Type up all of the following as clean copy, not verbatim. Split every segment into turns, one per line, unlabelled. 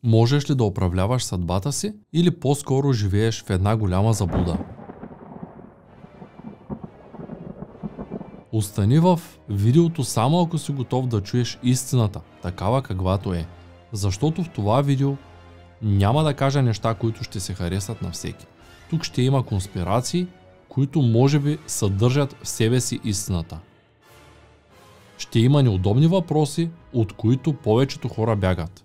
Можеш ли да управляваш съдбата си или по-скоро живееш в една голяма заблуда? Остани в видеото само ако си готов да чуеш истината, такава каквато е. Защото в това видео няма да кажа неща, които ще се харесат на всеки. Тук ще има конспирации, които може би съдържат в себе си истината. Ще има неудобни въпроси, от които повечето хора бягат.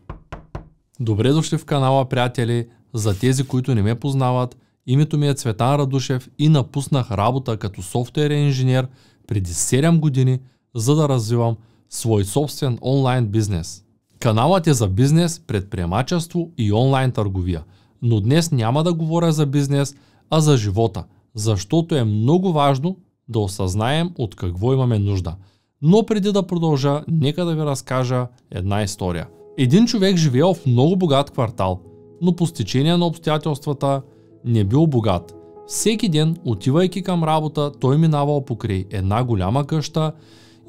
Добре дошли в канала, приятели. За тези, които не ме познават, името ми е Цветан Радушев и напуснах работа като софтуерен инженер преди 7 години, за да развивам свой собствен онлайн бизнес. Каналът е за бизнес, предприемачество и онлайн търговия. Но днес няма да говоря за бизнес, а за живота, защото е много важно да осъзнаем от какво имаме нужда. Но преди да продължа, нека да ви разкажа една история. Един човек живеел в много богат квартал, но по стечение на обстоятелствата не бил богат. Всеки ден, отивайки към работа, той минавал покрай една голяма къща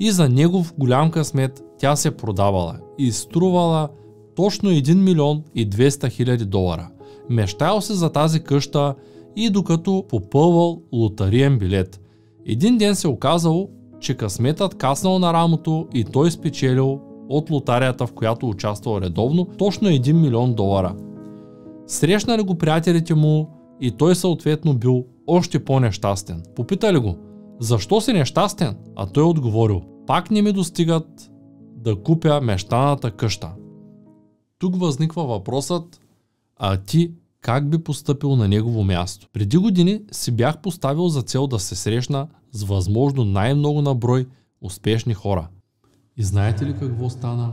и за негов голям късмет тя се продавала и струвала точно 1 милион и 200 хиляди долара. Мечтаял се за тази къща и докато попълвал лотариен билет. Един ден се оказало, че късметът каснал на рамото и той спечелил от лотарията, в която участвал редовно, точно 1 милион долара. Срещнали го приятелите му и той съответно бил още по-нещастен. Попитали го, защо си нещастен? А той отговорил, пак не ми достигат да купя мечтаната къща. Тук възниква въпросът, а ти как би постъпил на негово място? Преди години си бях поставил за цел да се срещна с възможно най-много на брой успешни хора. И знаете ли какво стана?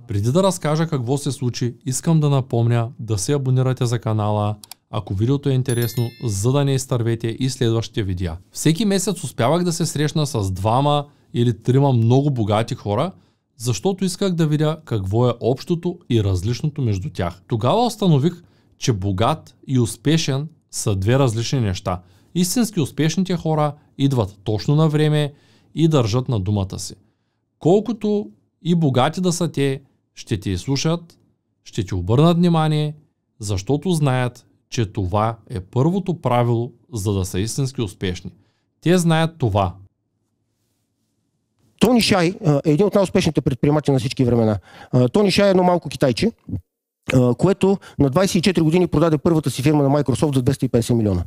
Преди да разкажа какво се случи, искам да напомня да се абонирате за канала, ако видеото е интересно, за да не изтървете и следващите видеа. Всеки месец успявах да се срещна с 2 или 3 много богати хора, защото исках да видя какво е общото и различното между тях. Тогава установих, че богат и успешен са две различни неща. Истински успешните хора идват точно на време и държат на думата си. Колкото и богати да са те, ще те изслушат, ще ти обърнат внимание, защото знаят, че това е първото правило, за да са истински успешни. Те знаят това.
Тони Шай е един от най-успешните предприемачи на всички времена. Тони Шай е едно малко китайче, което на 24 години продаде първата си фирма на Microsoft за 250 милиона.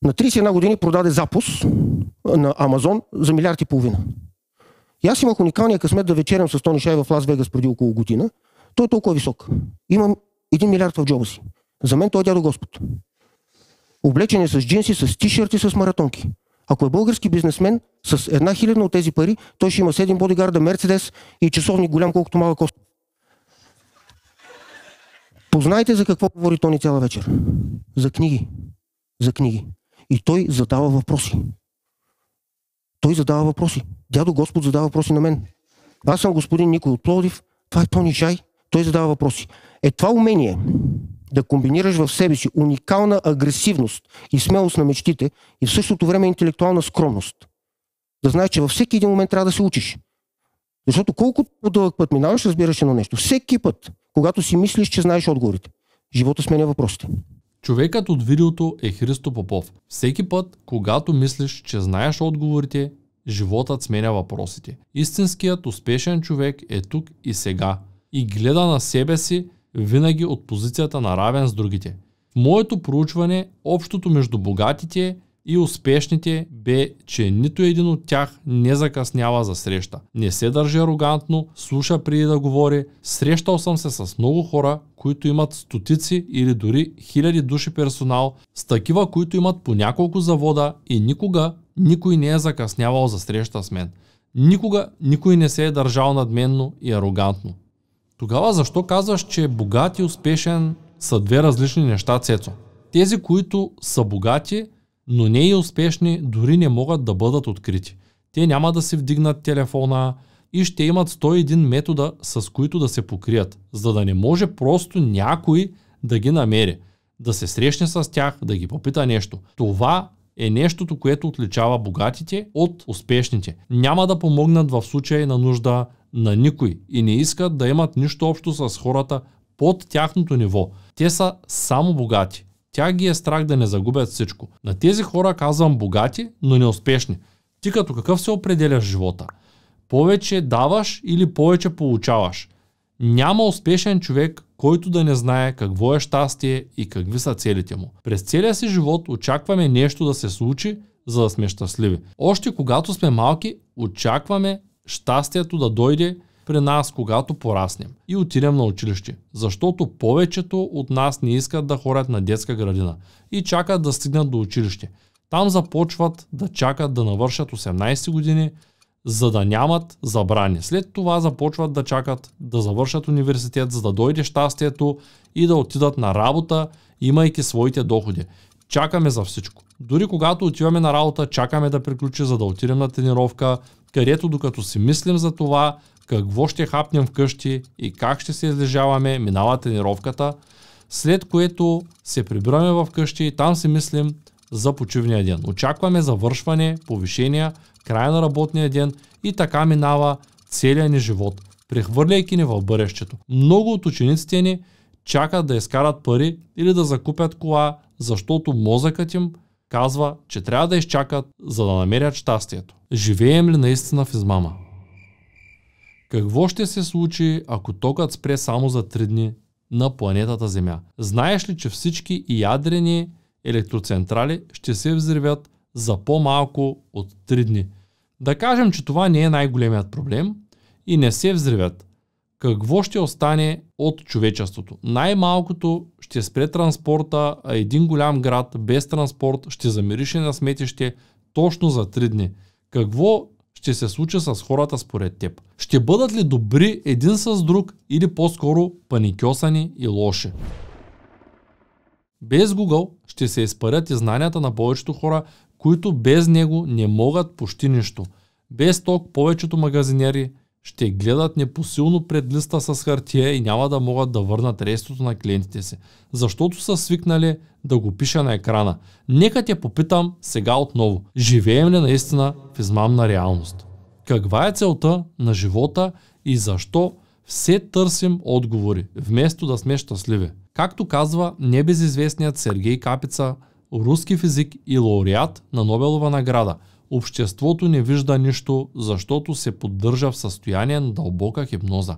На 31 години продаде Запус на Амазон за 1,5 милиарда. И аз имах уникалния късмет да вечерям с Тони Шай в Лас Вегас преди около година. Той е толкова висок. Имам 1 милиард в джоба си. За мен той е дядо Господ. Облечен е с джинси, с тишърти, с маратонки. Ако е български бизнесмен, с 1/1000 от тези пари, той ще има 7 бодигарда, Мерцедес и часовник голям колкото малък Костов. Познайте за какво говори Тони цяла вечер. За книги. За книги. И той задава въпроси. Той задава въпроси. Дядо Господ задава въпроси на мен. Аз съм господин Никой от Пловдив. Това е Тони Шай. Той задава въпроси. Това умение да комбинираш в себе си уникална агресивност и смелост на мечтите и в същото време интелектуална скромност. Да знаеш, че във всеки един момент трябва да се учиш. Защото колкото по-дълъг път минаваш, разбираш едно нещо. Всеки път, когато си мислиш, че знаеш отговорите, живота сменя въпросите.
Човекът от видеото е Христо Попов. Всеки път, когато мислиш, че знаеш отговорите, животът сменя въпросите. Истинският успешен човек е тук и сега и гледа на себе си винаги от позицията на равен с другите. В моето проучване, общото между богатите и успешните бе, че нито един от тях не закъснява за среща. Не се държи арогантно, слуша преди да говори. Срещал съм се с много хора, които имат стотици или дори хиляди души персонал, с такива, които имат по няколко завода и никога никой не е закъснявал за среща с мен. Никога никой не се е държал надменно и арогантно. Тогава защо казваш, че богат и успешен са две различни неща, Цецо? Тези, които са богати, но не и успешни, дори не могат да бъдат открити. Те няма да си вдигнат телефона и ще имат 101 метода, с които да се покрият, за да не може просто някой да ги намери, да се срещне с тях, да ги попита нещо. Това е нещото, което отличава богатите от успешните. Няма да помогнат в случай на нужда на никой и не искат да имат нищо общо с хората под тяхното ниво. Те са само богати. Тя ги е страх да не загубят всичко. На тези хора казвам богати, но неуспешни. Ти като какъв се определяш в живота? Повече даваш или повече получаваш? Няма успешен човек, който да не знае какво е щастие и какви са целите му. През целия си живот очакваме нещо да се случи, за да сме щастливи. Още когато сме малки, очакваме щастието да дойде при нас, когато пораснем и отидем на училище. Защото повечето от нас не искат да ходят на детска градина и чакат да стигнат до училище. Там започват да чакат да навършат 18 години, за да нямат забрани. След това започват да чакат да завършат университет, за да дойде щастието и да отидат на работа, имайки своите доходи. Чакаме за всичко. Дори когато отиваме на работа, чакаме да приключи, за да отидем на тренировка, където докато си мислим за това, какво ще хапнем вкъщи и как ще се излежаваме, минава тренировката, след което се прибираме вкъщи и там си мислим за почивния ден. Очакваме завършване, повишения, края на работния ден и така минава целият ни живот, прехвърляйки ни в бъдещето. Много от учениците ни чакат да изкарат пари или да закупят кола, защото мозъкът им казва, че трябва да изчакат, за да намерят щастието. Живеем ли наистина в измама? Какво ще се случи, ако токът спре само за 3 дни на планетата Земя? Знаеш ли, че всички ядрени електроцентрали ще се взривят за по-малко от 3 дни? Да кажем, че това не е най-големият проблем и не се взривят. Какво ще остане от човечеството? Най-малкото ще спре транспорта, а един голям град без транспорт ще замирише на сметище точно за 3 дни. Какво ще се случи с хората според теб? Ще бъдат ли добри един с друг или по-скоро паникьосани и лоши? Без Google ще се изпарят и знанията на повечето хора, които без него не могат почти нищо. Без ток повечето магазинери ще гледат непосилно пред листа с хартия и няма да могат да върнат рестото на клиентите си, защото са свикнали да го пиша на екрана. Нека те попитам сега отново. Живеем ли наистина в измамна реалност? Каква е целта на живота и защо все търсим отговори, вместо да сме щастливи? Както казва небезизвестният Сергей Капица, руски физик и лауреат на Нобелова награда, обществото не вижда нищо, защото се поддържа в състояние на дълбока хипноза.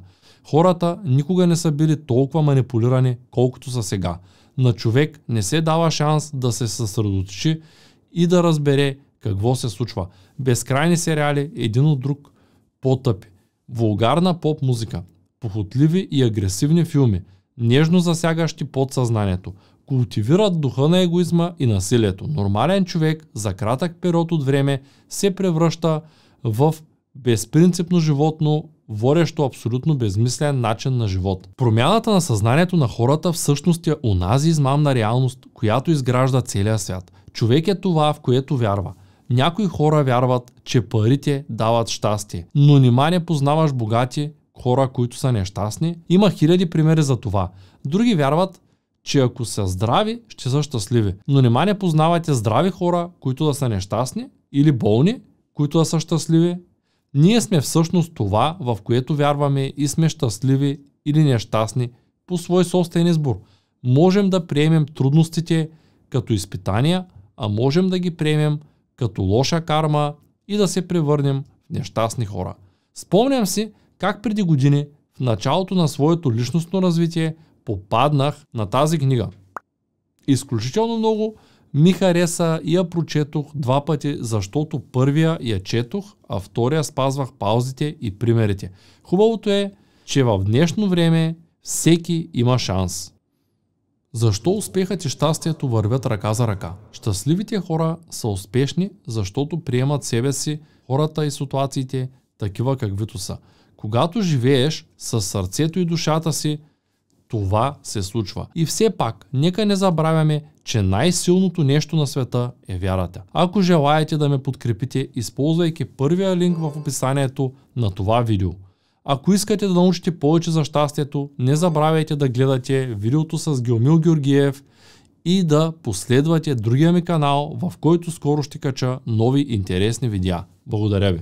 Хората никога не са били толкова манипулирани, колкото са сега. На човек не се дава шанс да се съсредоточи и да разбере какво се случва. Безкрайни сериали, един от друг по-тъпи. Вулгарна поп музика, похотливи и агресивни филми, нежно засягащи подсъзнанието, култивират духа на егоизма и насилието. Нормален човек за кратък период от време се превръща в безпринципно животно, водещо абсолютно безмислен начин на живот. Промяната на съзнанието на хората всъщност е онази измамна реалност, която изгражда целия свят. Човек е това, в което вярва. Някои хора вярват, че парите дават щастие, но нима не познаваш богати хора, които са нещастни? Има хиляди примери за това. Други вярват, че ако са здрави, ще са щастливи. Но нима не познавате здрави хора, които да са нещастни или болни, които да са щастливи? Ние сме всъщност това, в което вярваме и сме щастливи или нещастни по свой собствен избор. Можем да приемем трудностите като изпитания, а можем да ги приемем като лоша карма и да се превърнем в нещастни хора. Спомням си как преди години, в началото на своето личностно развитие, попаднах на тази книга. Изключително много ми хареса и я прочетох 2 пъти, защото първия я четох, а втория спазвах паузите и примерите. Хубавото е, че в днешно време всеки има шанс. Защо успехът и щастието вървят ръка за ръка? Щастливите хора са успешни, защото приемат себе си, хората и ситуациите такива каквито са. Когато живееш със сърцето и душата си, това се случва. И все пак, нека не забравяме, че най-силното нещо на света е вярата. Ако желаете да ме подкрепите, използвайки първия линк в описанието на това видео. Ако искате да научите повече за щастието, не забравяйте да гледате видеото с Геомил Георгиев и да последвате другия ми канал, в който скоро ще кача нови интересни видеа. Благодаря ви!